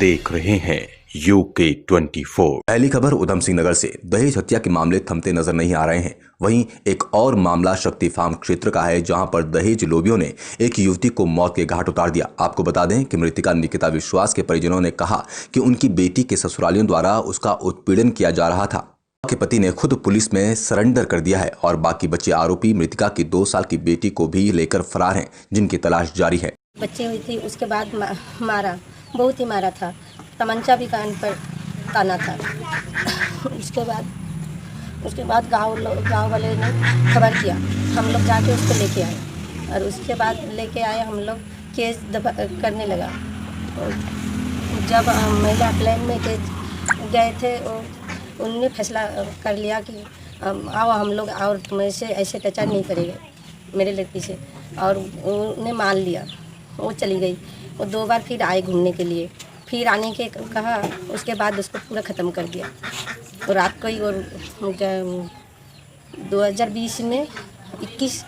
देख रहे हैं UK 24। पहली खबर उधम सिंह नगर से। दहेज हत्या के मामले थमते नजर नहीं आ रहे हैं। वहीं एक और मामला शक्ति फार्म क्षेत्र का है, जहां पर दहेज लोभियों ने एक युवती को मौत के घाट उतार दिया। आपको बता दें कि मृतका निकिता विश्वास के परिजनों ने कहा कि उनकी बेटी के ससुरालियों द्वारा उसका उत्पीड़न किया जा रहा था। के पति ने खुद पुलिस में सरेंडर कर दिया है और बाकी बचे आरोपी मृतका की 2 साल की बेटी को भी लेकर फरार हैं, जिनकी तलाश जारी है। बच्चे हुई थी, उसके बाद मारा, बहुत ही मारा था, तमंचा भी कान पर ताना था। उसके बाद गांव वाले ने खबर किया, हम लोग जाके उसको लेके आए और उसके बाद लेके आए हम लोग केस करने लगा। जब महिला प्लेन में गए थे, उन्होंने फैसला कर लिया कि आओ हम लोग और तुम्हें से ऐसे टचा नहीं करेंगे मेरे लड़की से, और उन्हें मान लिया। वो चली गई। वो 2 बार फिर आए घूमने के लिए, फिर आने के कहा, उसके बाद उसको पूरा ख़त्म कर दिया। और रात को ही और 2020 में 21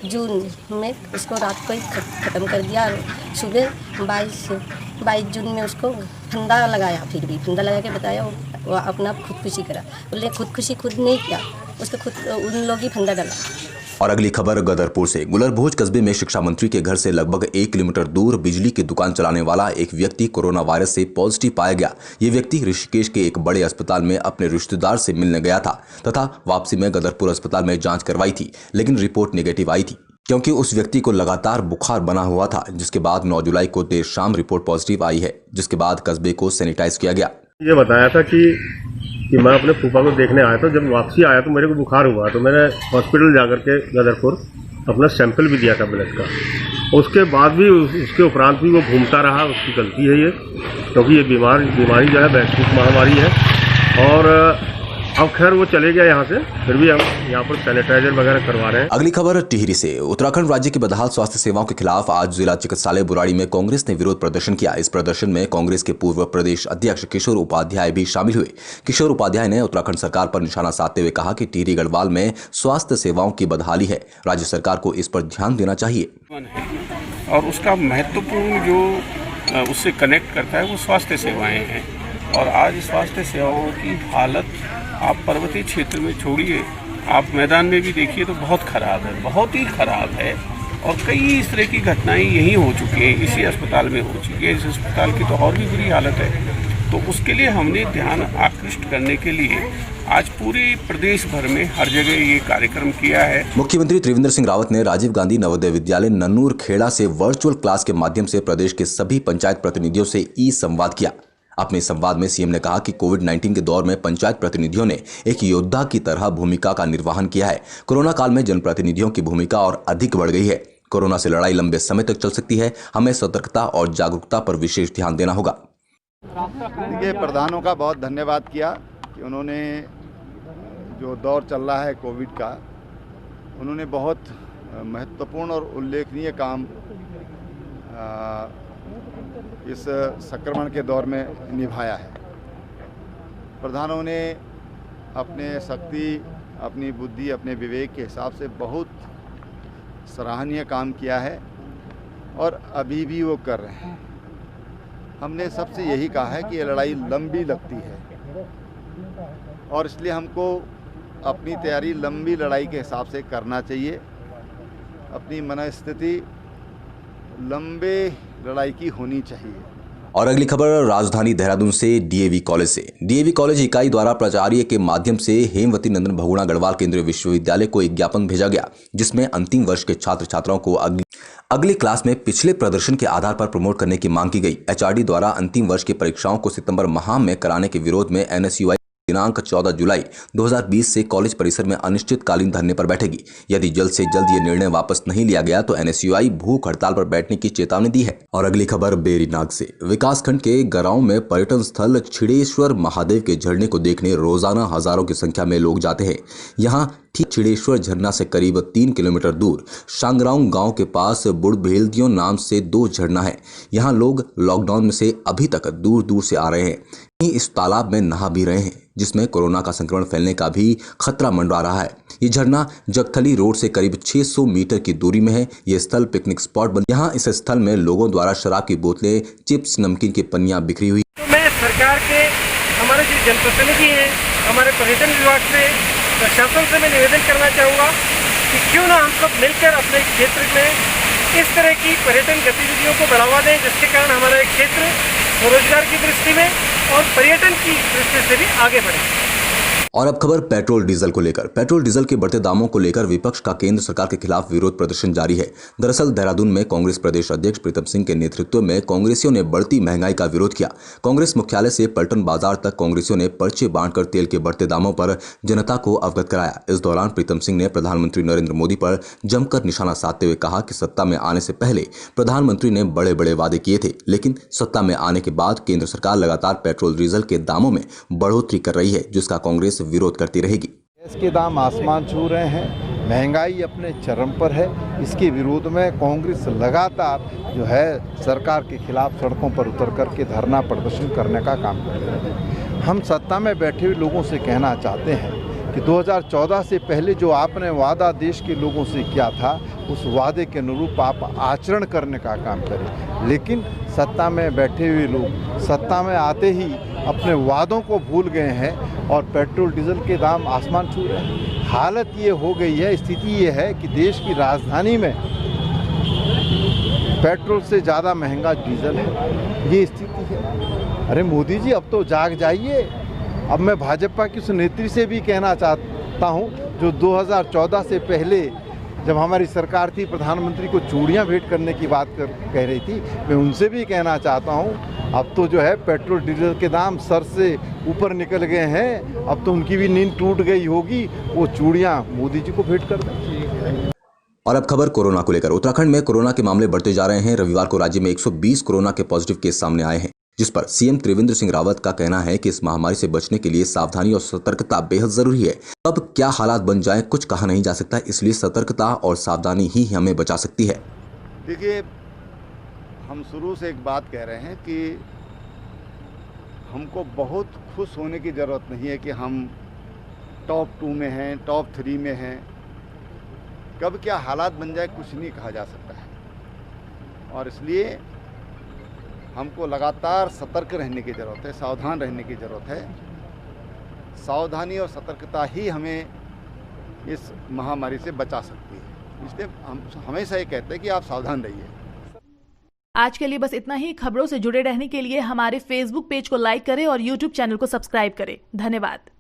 जून में उसको रात को ही ख़त्म कर दिया। और सुबह 22 जून में उसको फंदा लगाया, फिर भी फंदा लगा के बताया वो अपना खुदकुशी करा। बोले खुदकुशी खुद नहीं किया, उसको खुद उन लोग ही फंदा डाला। और अगली खबर गदरपुर से। गुलरभोज कस्बे में शिक्षा मंत्री के घर से लगभग 1 किलोमीटर दूर बिजली की दुकान चलाने वाला एक व्यक्ति कोरोना वायरस से पॉजिटिव पाया गया। ये व्यक्ति ऋषिकेश के एक बड़े अस्पताल में अपने रिश्तेदार से मिलने गया था तथा वापसी में गदरपुर अस्पताल में जांच करवाई थी, लेकिन रिपोर्ट नेगेटिव आई थी क्योंकि उस व्यक्ति को लगातार बुखार बना हुआ था, जिसके बाद 9 जुलाई को देर शाम रिपोर्ट पॉजिटिव आई है, जिसके बाद कस्बे को सैनिटाइज किया गया। ये बताया था कि मैं अपने फूफा को देखने आया था। जब वापसी आया तो मेरे को बुखार हुआ, तो मैंने हॉस्पिटल जाकर के गदरपुर अपना सैंपल भी दिया था ब्लड का। उसके बाद भी उसके उपरांत भी वो घूमता रहा। उसकी गलती है ये, क्योंकि ये बीमारी जो है वैश्विक महामारी है। और अब खैर वो चले गया यहाँ से, फिर भी हम यहाँ पर सैनिटाइजर वगैरह करवा रहे हैं। अगली खबर टिहरी से। उत्तराखंड राज्य की बदहाल स्वास्थ्य सेवाओं के खिलाफ आज जिला चिकित्सालय बुराड़ी में कांग्रेस ने विरोध प्रदर्शन किया। इस प्रदर्शन में कांग्रेस के पूर्व प्रदेश अध्यक्ष किशोर उपाध्याय भी शामिल हुए। किशोर उपाध्याय ने उत्तराखंड सरकार पर निशाना साधते हुए कहा कि टिहरी गढ़वाल में स्वास्थ्य सेवाओं की बदहाली है, राज्य सरकार को इस पर ध्यान देना चाहिए। और उसका महत्वपूर्ण जो उससे कनेक्ट करता है वो स्वास्थ्य सेवाएं हैं। और आज स्वास्थ्य सेवाओं की हालत आप पर्वतीय क्षेत्र में छोड़िए, आप मैदान में भी देखिए तो बहुत ख़राब है, बहुत ही ख़राब है। और कई इस तरह की घटनाएं यहीं हो चुकी हैं, इसी अस्पताल में हो चुकी है। इस अस्पताल की तो और भी बुरी हालत है। तो उसके लिए हमने ध्यान आकृष्ट करने के लिए आज पूरे प्रदेश भर में हर जगह ये कार्यक्रम किया है। मुख्यमंत्री त्रिवेंद्र सिंह रावत ने राजीव गांधी नवोदय विद्यालय नन्नूर खेड़ा से वर्चुअल क्लास के माध्यम से प्रदेश के सभी पंचायत प्रतिनिधियों से ई-संवाद किया। अपने संवाद में सीएम ने कहा कि कोविड-19 के दौर में पंचायत प्रतिनिधियों ने एक योद्धा की तरह भूमिका का निर्वहन किया है। कोरोना काल में जनप्रतिनिधियों की भूमिका और अधिक बढ़ गई है। कोरोना से लड़ाई लंबे समय तक चल सकती है, हमें सतर्कता और जागरूकता पर विशेष ध्यान देना होगा। देखिए, प्रधानों का बहुत धन्यवाद किया कि उन्होंने जो दौर चल रहा है कोविड का, उन्होंने बहुत महत्वपूर्ण और उल्लेखनीय काम इस संक्रमण के दौर में निभाया है। प्रधानों ने अपने शक्ति, अपनी बुद्धि, अपने विवेक के हिसाब से बहुत सराहनीय काम किया है और अभी भी वो कर रहे हैं। हमने सबसे यही कहा है कि ये लड़ाई लंबी लगती है और इसलिए हमको अपनी तैयारी लंबी लड़ाई के हिसाब से करना चाहिए। अपनी मनस्थिति लंबे लड़ाई की होनी चाहिए। और अगली खबर राजधानी देहरादून से डीएवी कॉलेज से। डीएवी कॉलेज इकाई द्वारा प्राचार्य के माध्यम से हेमवती नंदन बहुगुणा गढ़वाल केंद्रीय विश्वविद्यालय को एक ज्ञापन भेजा गया, जिसमें अंतिम वर्ष के छात्र छात्राओं को अगली क्लास में पिछले प्रदर्शन के आधार पर प्रमोट करने की मांग की गई। एचआरडी द्वारा अंतिम वर्ष की परीक्षाओं को सितंबर माह में कराने के विरोध में एनएसयूआई दिनांक 14 जुलाई 2020 से कॉलेज परिसर में अनिश्चितकालीन धरने पर बैठेगी। यदि जल्द से जल्द ये निर्णय वापस नहीं लिया गया तो एनएसयूआई भूख हड़ताल पर बैठने की चेतावनी दी है। और अगली खबर बेरीनाग से। विकासखंड के गरांव में पर्यटन स्थल छिड़ेश्वर महादेव के झरने को देखने रोजाना हजारों की संख्या में लोग जाते हैं। यहाँ ठीक छिड़ेश्वर झरना से करीब 3 किलोमीटर दूर शांगरांव गांव के पास बुढ़भेलदियों नाम से 2 झरना है। यहाँ लोग लॉकडाउन में से अभी तक दूर दूर से आ रहे हैं, इस तालाब में नहा भी रहे हैं। जिसमें कोरोना का संक्रमण फैलने का भी खतरा मंडरा रहा है। ये झरना जगथली रोड से करीब 600 मीटर की दूरी में है। ये स्थल पिकनिक स्पॉट बन, यहाँ इस स्थल में लोगों द्वारा शराब की बोतलें, चिप्स, नमकीन की पन्नियां बिखरी हुई। तो मैं सरकार के, हमारे जो जनप्रतिनिधि हैं, हमारे पर्यटन विभाग से, प्रशासन से मैं निवेदन करना चाहूँगा कि क्यों ना हम सब मिलकर अपने क्षेत्र में इस तरह की पर्यटन गतिविधियों को बढ़ावा दें, जिसके कारण हमारा क्षेत्र स्वरोजगार की दृष्टि में और पर्यटन की दृष्टि से भी आगे बढ़े। और अब खबर पेट्रोल डीजल को लेकर। पेट्रोल डीजल के बढ़ते दामों को लेकर विपक्ष का केंद्र सरकार के खिलाफ विरोध प्रदर्शन जारी है। दरअसल देहरादून में कांग्रेस प्रदेश अध्यक्ष प्रीतम सिंह के नेतृत्व में कांग्रेसियों ने बढ़ती महंगाई का विरोध किया। कांग्रेस मुख्यालय से पलटन बाजार तक कांग्रेसियों ने पर्चे बांटकर तेल के बढ़ते दामों पर जनता को अवगत कराया। इस दौरान प्रीतम सिंह ने प्रधानमंत्री नरेंद्र मोदी पर जमकर निशाना साधते हुए कहा कि सत्ता में आने से पहले प्रधानमंत्री ने बड़े बड़े वादे किए थे, लेकिन सत्ता में आने के बाद केंद्र सरकार लगातार पेट्रोल डीजल के दामों में बढ़ोतरी कर रही है, जिसका कांग्रेस विरोध करती रहेगी। गैस के दाम आसमान छू रहे हैं, महंगाई अपने चरम पर है। इसके विरोध में कांग्रेस लगातार जो है सरकार के खिलाफ सड़कों पर उतर करके धरना प्रदर्शन करने का काम कर रहे हैं। हम सत्ता में बैठे हुए लोगों से कहना चाहते हैं कि 2014 से पहले जो आपने वादा देश के लोगों से किया था, उस वादे के अनुरूप आप आचरण करने का काम करें। लेकिन सत्ता में बैठे हुए लोग सत्ता में आते ही अपने वादों को भूल गए हैं और पेट्रोल डीजल के दाम आसमान छू रहे हैं। हालत ये हो गई है, स्थिति ये है कि देश की राजधानी में पेट्रोल से ज़्यादा महंगा डीजल है। ये स्थिति है। अरे मोदी जी, अब तो जाग जाइए। अब मैं भाजपा की उस नेत्री से भी कहना चाहता हूँ जो 2014 से पहले जब हमारी सरकार थी, प्रधानमंत्री को चूड़ियाँ भेंट करने की बात कह रही थी, मैं उनसे भी कहना चाहता हूँ अब तो जो है पेट्रोल डीजल के दाम सर से ऊपर निकल गए हैं। अब तो उनकी भी नींद टूट गई होगी, वो चूड़ियाँ मोदी जी को भेंट कर दें। और अब खबर कोरोना को लेकर। उत्तराखंड में कोरोना के मामले बढ़ते जा रहे हैं। रविवार को राज्य में 120 कोरोना के पॉजिटिव केस सामने आए हैं, जिस पर सीएम त्रिवेंद्र सिंह रावत का कहना है कि इस महामारी से बचने के लिए सावधानी और सतर्कता बेहद जरूरी है। अब क्या हालात बन जाएं कुछ कहा नहीं जा सकता, इसलिए सतर्कता और सावधानी ही हमें बचा सकती है। देखिए, हम शुरू से एक बात कह रहे हैं कि हमको बहुत खुश होने की ज़रूरत नहीं है कि हम टॉप 2 में हैं, टॉप 3 में हैं। कब क्या हालात बन जाए कुछ नहीं कहा जा सकता है, और इसलिए हमको लगातार सतर्क रहने की ज़रूरत है, सावधान रहने की ज़रूरत है। सावधानी और सतर्कता ही हमें इस महामारी से बचा सकती है। इसलिए हम हमेशा ये कहते हैं कि आप सावधान रहिए। आज के लिए बस इतना ही। खबरों से जुड़े रहने के लिए हमारे फेसबुक पेज को लाइक करें और यूट्यूब चैनल को सब्सक्राइब करें। धन्यवाद।